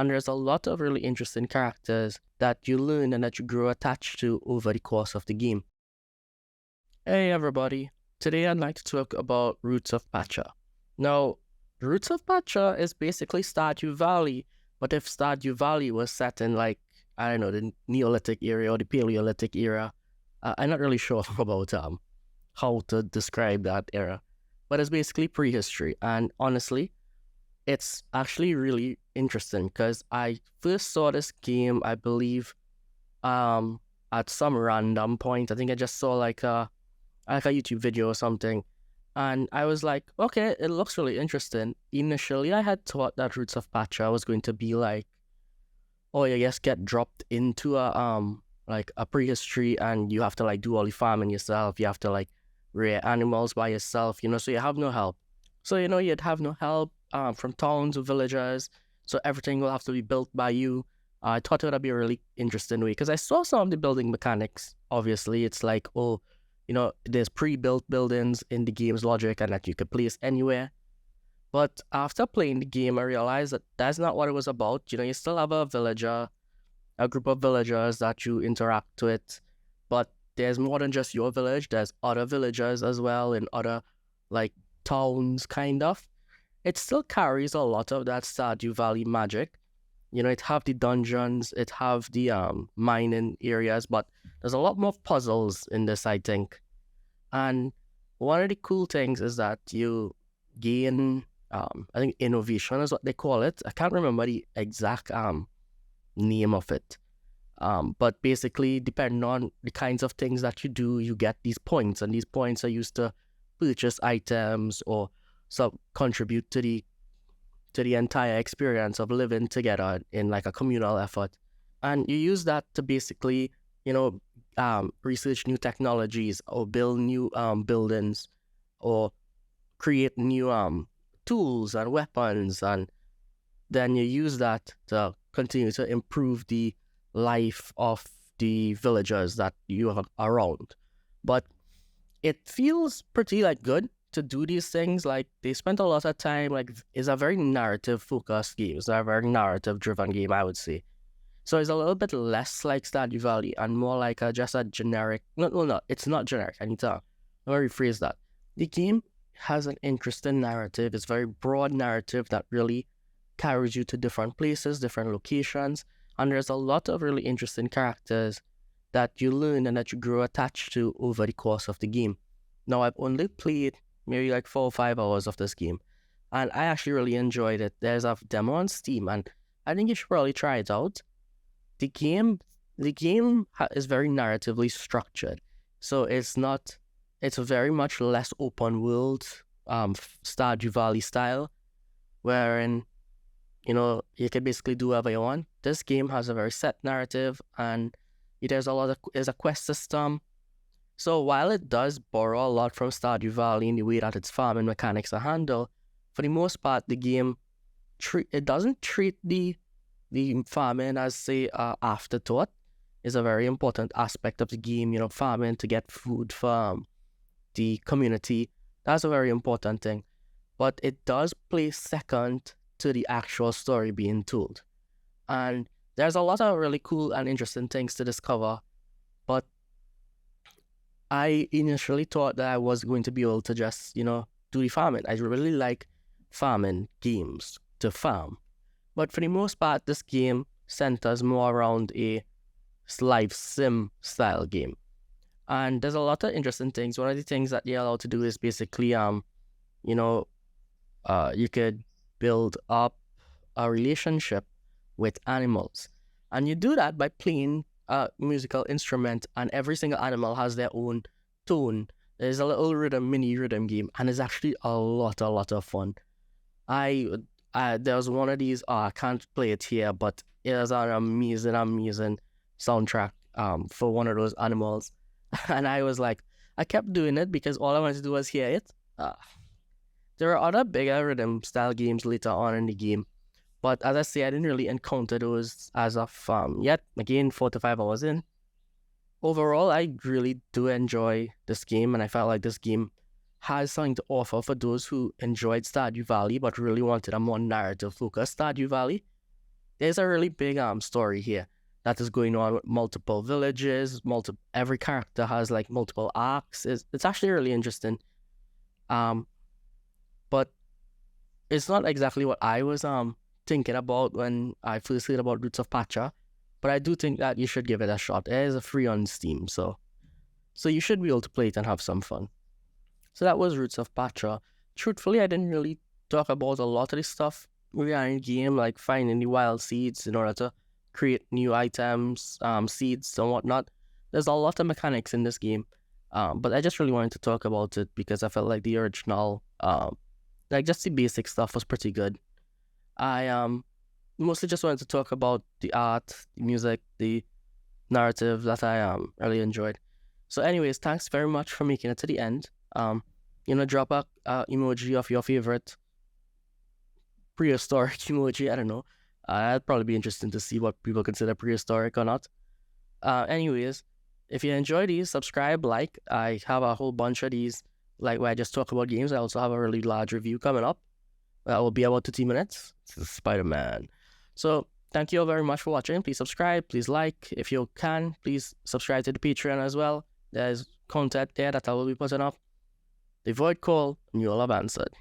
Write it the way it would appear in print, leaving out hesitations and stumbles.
And there's a lot of really interesting characters that you learn and that you grow attached to over the course of the game. Hey everybody, today I'd like to talk about Roots of Patcha. Now, Roots of Patcha is basically Stardew Valley, but if Stardew Valley was set in like, I don't know, the Neolithic era or the Paleolithic era, I'm not really sure about how to describe that era, but it's basically prehistory. And honestly, it's actually really interesting because I first saw this game, I believe, at some random point. I think I just saw like a YouTube video or something. And I was like, okay, it looks really interesting. Initially, I had thought that Roots of Patcha was going to be like, oh, you just get dropped into a prehistory and you have to like do all the farming yourself. You have to like rear animals by yourself, so you have no help. So, you'd have no help from towns or villagers. So everything will have to be built by you. I thought it would be a really interesting way because I saw some of the building mechanics. Obviously, it's like, oh, there's pre-built buildings in the game's logic and that you could place anywhere. But after playing the game, I realized that that's not what it was about. You still have a group of villagers that you interact with, but there's more than just your village. There's other villagers as well in other, like, towns, kind of. It still carries a lot of that Stardew Valley magic. It have the dungeons, it have the mining areas, but there's a lot more puzzles in this, I think. And one of the cool things is that you gain, I think innovation is what they call it. I can't remember the exact name of it. But basically, depending on the kinds of things that you do, you get these points, and these points are used to purchase items or contribute to the entire experience of living together in like a communal effort. And you use that to basically, research new technologies or build new buildings or create new tools and weapons. And then you use that to continue to improve the life of the villagers that you have around. But it feels pretty like good to do these things. Like, they spent a lot of time, like, it's a very narrative focused game. It's a very narrative driven game, I would say. So it's a little bit less like Stardew Valley and more like just a generic, no, it's not generic. Let me rephrase that. The game has an interesting narrative. It's a very broad narrative that really carries you to different places, different locations. And there's a lot of really interesting characters that you learn and that you grow attached to over the course of the game. Now, I've only played maybe like 4 or 5 hours of this game, and I actually really enjoyed it. There's a demo on Steam, and I think you should probably try it out. The game is very narratively structured, so it's very much less open world, Stardew Valley style, wherein you can basically do whatever you want. This game has a very set narrative, and there's a quest system. So while it does borrow a lot from Stardew Valley in the way that its farming mechanics are handled, for the most part, the game it doesn't treat the farming as, say, afterthought. Is a very important aspect of the game. Farming to get food from the community. That's a very important thing. But it does place second to the actual story being told. And there's a lot of really cool and interesting things to discover. But I initially thought that I was going to be able to just, do the farming. I really like farming games to farm. But for the most part, this game centers more around a life sim style game. And there's a lot of interesting things. One of the things that you're allowed to do is basically, you could build up a relationship with animals. And you do that by playing a musical instrument, and every single animal has their own tone. There's a little mini rhythm game, and it's actually a lot of fun. There's one of these, I can't play it here, but it is an amazing soundtrack for one of those animals. And I was like, I kept doing it because all I wanted to do was hear it. There are other bigger rhythm style games later on in the game, but as I say, I didn't really encounter those as of yet. Again, 4 to 5 hours in. Overall, I really do enjoy this game, and I felt like this game has something to offer for those who enjoyed Stardew Valley but really wanted a more narrative-focused Stardew Valley. there's a really big story here that is going on with multiple villages. Every character has like multiple arcs. It's actually really interesting. But it's not exactly what I was thinking about when I first heard about Roots of Patcha. But I do think that you should give it a shot. It is free on Steam, so you should be able to play it and have some fun. So that was Roots of Patcha. Truthfully, I didn't really talk about a lot of this stuff regarding the game, like finding the wild seeds in order to create new items, seeds and whatnot. There's a lot of mechanics in this game, but I just really wanted to talk about it because I felt like the original, like just the basic stuff was pretty good. I mostly just wanted to talk about the art, the music, the narrative that I really enjoyed. So, anyways, thanks very much for making it to the end. Drop a emoji of your favorite prehistoric emoji. I don't know. That'd probably be interesting to see what people consider prehistoric or not. Anyways, if you enjoy these, subscribe, like. I have a whole bunch of these, like where I just talk about games. I also have a really large review coming up. That will be about 30 minutes. It's Spider-Man. So, thank you all very much for watching. Please subscribe. Please like. If you can, please subscribe to the Patreon as well. There's content there that I will be putting up. The Void call, and you all have answered.